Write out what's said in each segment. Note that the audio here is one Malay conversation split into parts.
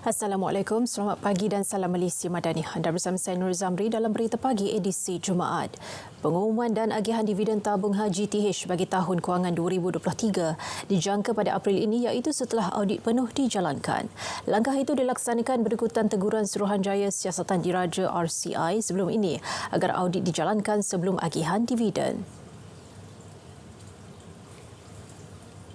Assalamualaikum, selamat pagi dan salam Malaysia Madani. Anda bersama saya Nur Zamri dalam Berita Pagi edisi Jumaat. Pengumuman dan agihan dividen tabung haji TH bagi tahun kewangan 2023 dijangka pada April ini iaitu setelah audit penuh dijalankan. Langkah itu dilaksanakan berikutan teguran Suruhanjaya Siasatan Diraja RCI sebelum ini agar audit dijalankan sebelum agihan dividen.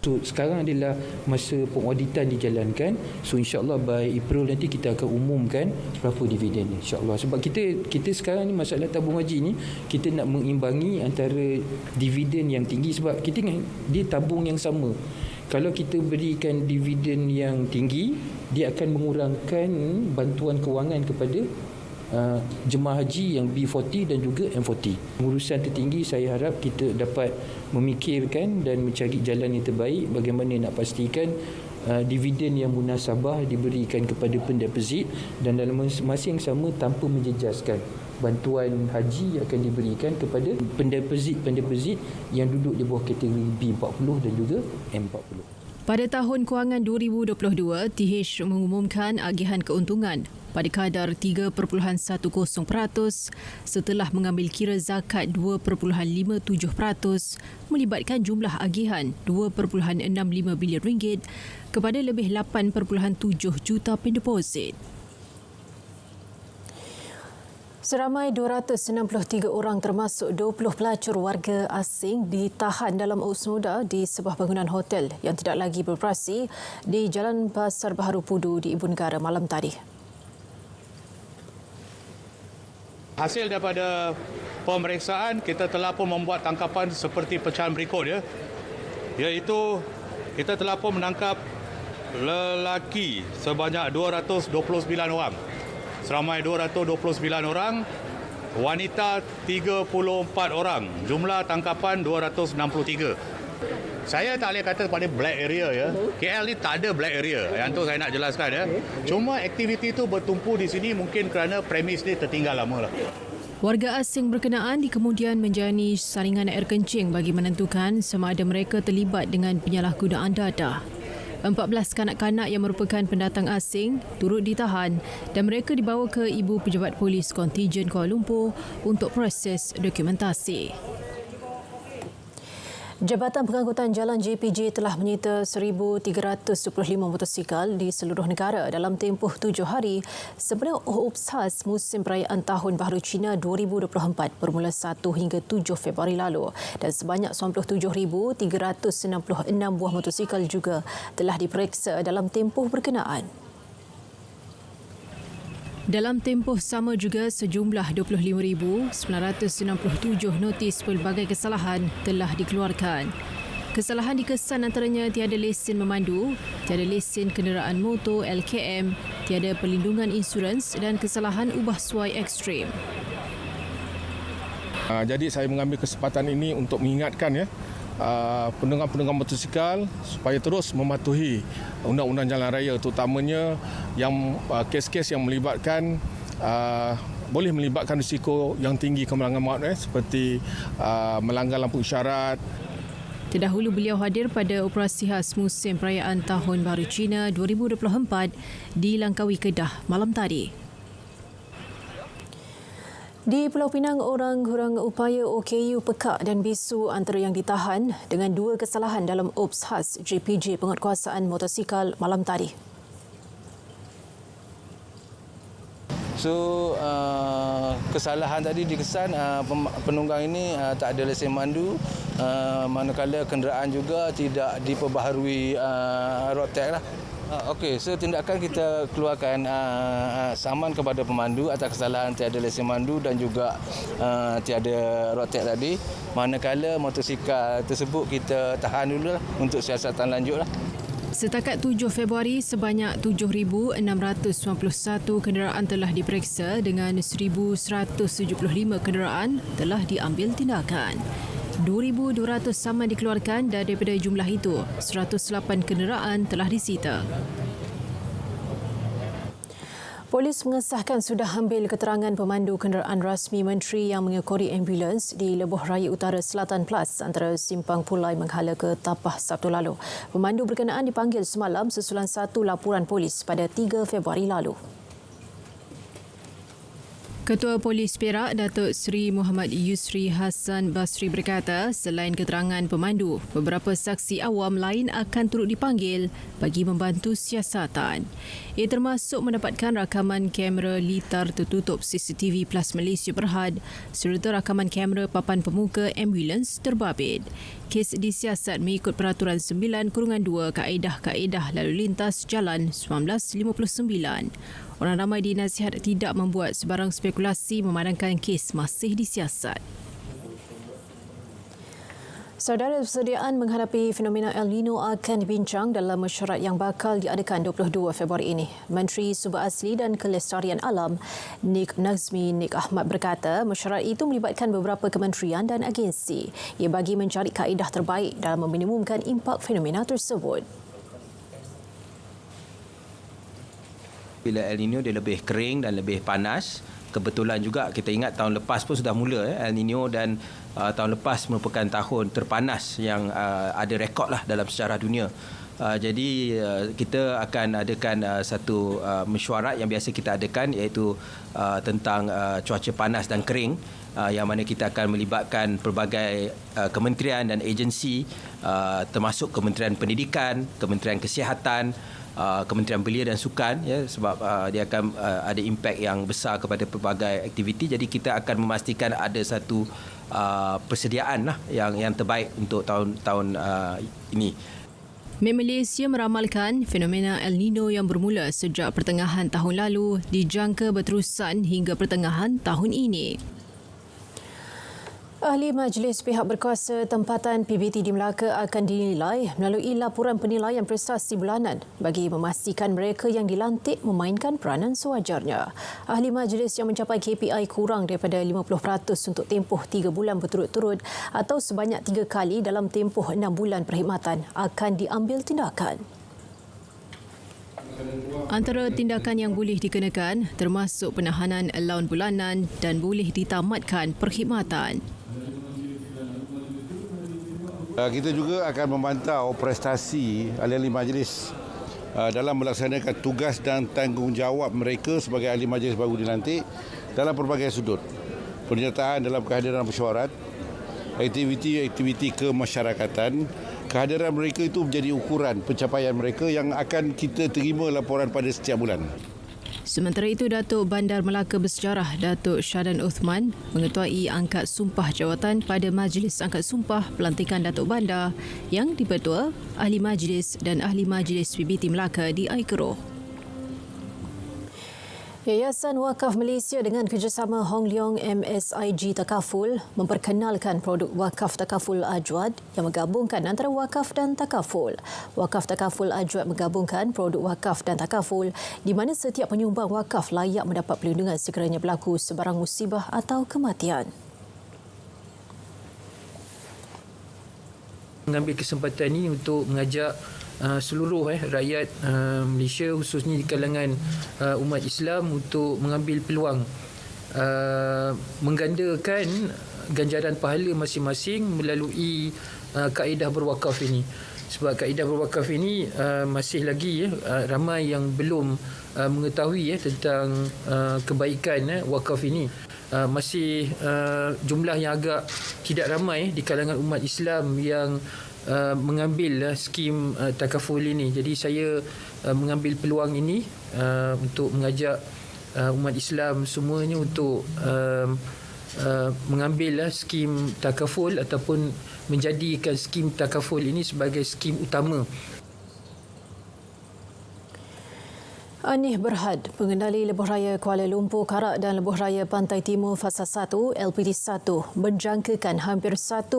So, sekarang adalah masa pengauditan dijalankan. So insya-Allah by April nanti kita akan umumkan berapa dividen insya-Allah. Sebab kita sekarang ni masalah tabung haji ni kita nak mengimbangi antara dividen yang tinggi sebab kita ingat dia tabung yang sama. Kalau kita berikan dividen yang tinggi, dia akan mengurangkan bantuan kewangan kepada jemaah haji yang B40 dan juga M40. Urusan tertinggi saya harap kita dapat memikirkan dan mencari jalan yang terbaik bagaimana nak pastikan dividen yang munasabah diberikan kepada pendeposit dan dalam masa yang sama tanpa menjejaskan bantuan haji akan diberikan kepada pendeposit yang duduk di bawah kategori B40 dan juga M40. Pada tahun kewangan 2022, TH mengumumkan agihan keuntungan pada kadar 3.10% setelah mengambil kira zakat 2.57% melibatkan jumlah agihan 2.65 bilion ringgit kepada lebih 8.7 juta pendeposit. Seramai 263 orang termasuk 20 pelacur warga asing ditahan dalam aus muda di sebuah bangunan hotel yang tidak lagi beroperasi di Jalan Pasar Baharu Pudu di Ibu Negara malam tadi. Hasil daripada pemeriksaan, kita telah pun membuat tangkapan seperti pecahan berikut iaitu kita telah pun menangkap lelaki sebanyak 229 orang. Seramai 229 orang, wanita 34 orang. Jumlah tangkapan 263. Saya tak boleh kata pada black area ya. KL ni tak ada black area. Yang tu saya nak jelaskan ya. Cuma aktiviti itu bertumpu di sini mungkin kerana premis ni tertinggal lama lah. Warga asing berkenaan kemudian menjalani saringan air kencing bagi menentukan sama ada mereka terlibat dengan penyalahgunaan data. 14 kanak-kanak yang merupakan pendatang asing turut ditahan dan mereka dibawa ke Ibu Pejabat Polis Kontijen Kuala Lumpur untuk proses dokumentasi. Jabatan Pengangkutan Jalan JPJ telah menyita 1,325 motosikal di seluruh negara dalam tempoh 7 hari sebelum UPS khas musim perayaan Tahun Baharu Cina 2024 bermula 1 hingga 7 Februari lalu dan sebanyak 97,366 buah motosikal juga telah diperiksa dalam tempoh berkenaan. Dalam tempoh sama juga sejumlah 25,967 notis pelbagai kesalahan telah dikeluarkan. Kesalahan dikesan antaranya tiada lesen memandu, tiada lesen kenderaan motor LKM, tiada perlindungan insurans dan kesalahan ubah suai ekstrim. Jadi saya mengambil kesempatan ini untuk mengingatkan penunggang-penunggang motosikal supaya terus mematuhi undang-undang jalan raya terutamanya yang kes-kes yang melibatkan boleh melibatkan risiko yang tinggi kemalangan maut seperti melanggar lampu isyarat. Terdahulu beliau hadir pada operasi khas musim perayaan Tahun Baru Cina 2024 di Langkawi Kedah malam tadi. Di Pulau Pinang, orang kurang upaya OKU pekak dan bisu antara yang ditahan dengan 2 kesalahan dalam UPS khas JPJ penguatkuasaan motosikal malam tadi. So, kesalahan tadi dikesan penunggang ini tak ada lesen mandu, manakala kenderaan juga tidak diperbaharui road tag lah. Okey, so tindakan kita keluarkan saman kepada pemandu atas kesalahan tiada lesen mandu dan juga tiada road tag tadi. Manakala motosikal tersebut kita tahan dulu untuk siasatan lanjut lah. Setakat 7 Februari, sebanyak 7,691 kenderaan telah diperiksa dengan 1,175 kenderaan telah diambil tindakan. 2,200 saman dikeluarkan dan daripada jumlah itu, 108 kenderaan telah disita. Polis mengesahkan sudah ambil keterangan pemandu kenderaan rasmi menteri yang mengekori ambulans di Lebuh Raya Utara Selatan Plus antara Simpang Pulai Menghala ke Tapah Sabtu lalu. Pemandu berkenaan dipanggil semalam susulan satu laporan polis pada 3 Februari lalu. Ketua Polis Perak, Datuk Seri Muhammad Yusri Hassan Basri berkata, selain keterangan pemandu, beberapa saksi awam lain akan turut dipanggil bagi membantu siasatan. Ia termasuk mendapatkan rakaman kamera litar tertutup CCTV Plus Malaysia Berhad serta rakaman kamera papan pemuka ambulans terbabit. Kes disiasat mengikut Peraturan 9/2 Kaedah-Kaedah Lalu Lintas Jalan 1959. Orang ramai dinasihat tidak membuat sebarang spekulasi memandangkan kes masih disiasat. Saudara, persediaan menghadapi fenomena El Nino akan dibincang dalam mesyuarat yang bakal diadakan 22 Februari ini. Menteri Sumber Asli dan Kelestarian Alam Nik Ahmad berkata mesyuarat itu melibatkan beberapa kementerian dan agensi. Ia bagi mencari kaedah terbaik dalam meminimumkan impak fenomena tersebut. Bila El Nino dia lebih kering dan lebih panas, kebetulan juga kita ingat tahun lepas pun sudah mula El Nino dan tahun lepas merupakan tahun terpanas yang ada rekod lah dalam sejarah dunia. Jadi kita akan adakan satu mesyuarat yang biasa kita adakan iaitu tentang cuaca panas dan kering yang mana kita akan melibatkan pelbagai kementerian dan agensi termasuk Kementerian Pendidikan, Kementerian Kesihatan, Kementerian Belia dan Sukan ya, sebab dia akan ada impak yang besar kepada pelbagai aktiviti. Jadi kita akan memastikan ada satu persediaan lah yang terbaik untuk tahun ini. Malaysia meramalkan fenomena El Nino yang bermula sejak pertengahan tahun lalu dijangka berterusan hingga pertengahan tahun ini. Ahli Majlis Pihak Berkuasa Tempatan PBT di Melaka akan dinilai melalui laporan penilaian prestasi bulanan bagi memastikan mereka yang dilantik memainkan peranan sewajarnya. Ahli Majlis yang mencapai KPI kurang daripada 50% untuk tempoh 3 bulan berturut-turut atau sebanyak 3 kali dalam tempoh 6 bulan perkhidmatan akan diambil tindakan. Antara tindakan yang boleh dikenakan termasuk penahanan alaun bulanan dan boleh ditamatkan perkhidmatan. Kita juga akan memantau prestasi ahli-ahli majlis dalam melaksanakan tugas dan tanggungjawab mereka sebagai ahli majlis baru dilantik dalam pelbagai sudut. Penyertaan dalam kehadiran mesyuarat, aktiviti-aktiviti kemasyarakatan, kehadiran mereka itu menjadi ukuran pencapaian mereka yang akan kita terima laporan pada setiap bulan. Sementara itu, Datuk Bandar Melaka Bersejarah Datuk Syadan Uthman mengetuai angkat sumpah jawatan pada Majlis Angkat Sumpah Pelantikan Datuk Bandar yang dipertua Ahli Majlis dan Ahli Majlis PBT Melaka di Aikeroh. Yayasan Wakaf Malaysia dengan kerjasama Hong Leong MSIG Takaful memperkenalkan produk Wakaf Takaful Ajwad yang menggabungkan antara wakaf dan takaful. Wakaf Takaful Ajwad menggabungkan produk wakaf dan takaful di mana setiap penyumbang wakaf layak mendapat perlindungan sekiranya berlaku sebarang musibah atau kematian. Mengambil kesempatan ini untuk mengajak seluruh rakyat Malaysia khususnya di kalangan umat Islam untuk mengambil peluang menggandakan ganjaran pahala masing-masing melalui kaedah berwakaf ini. Sebab kaedah berwakaf ini masih lagi ramai yang belum mengetahui tentang kebaikan wakaf ini. Masih jumlah yang agak tidak ramai di kalangan umat Islam yang mengambil skim takaful ini. Jadi saya mengambil peluang ini untuk mengajak umat Islam semuanya untuk mengambil skim takaful ataupun menjadikan skim takaful ini sebagai skim utama. Anih Berhad, pengendali Lebuh Raya Kuala Lumpur, Karak dan Lebuh Raya Pantai Timur Fasa 1 LPT1 menjangkakan hampir 1.5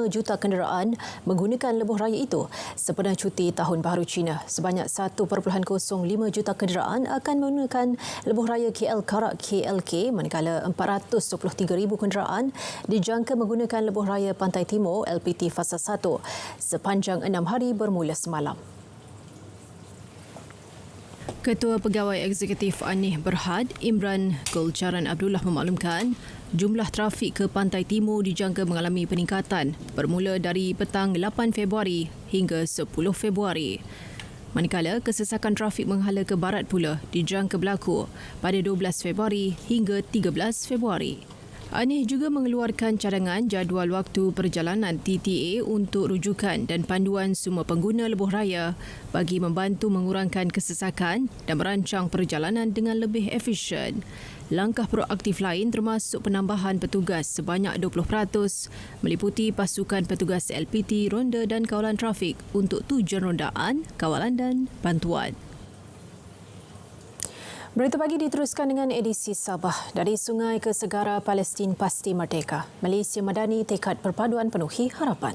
juta kenderaan menggunakan Lebuh Raya itu sempena cuti Tahun Baharu Cina. Sebanyak 1.05 juta kenderaan akan menggunakan Lebuh Raya KL Karak KLK, manakala 423,000 kenderaan dijangka menggunakan Lebuh Raya Pantai Timur LPT Fasa 1 sepanjang 6 hari bermula semalam. Ketua Pegawai Eksekutif Anih Berhad, Imran Golcaran Abdullah memaklumkan jumlah trafik ke Pantai Timur dijangka mengalami peningkatan bermula dari petang 8 Februari hingga 10 Februari. Manakala kesesakan trafik menghala ke barat pula dijangka berlaku pada 12 Februari hingga 13 Februari. Anih juga mengeluarkan cadangan jadual waktu perjalanan TTA untuk rujukan dan panduan semua pengguna lebuh raya bagi membantu mengurangkan kesesakan dan merancang perjalanan dengan lebih efisien. Langkah proaktif lain termasuk penambahan petugas sebanyak 20% meliputi pasukan petugas LPT, ronda dan kawalan trafik untuk tujuan rondaan, kawalan dan bantuan. Berita pagi diteruskan dengan edisi Sabah. Dari sungai ke segara, Palestin pasti merdeka. Malaysia Madani tekad perpaduan penuhi harapan.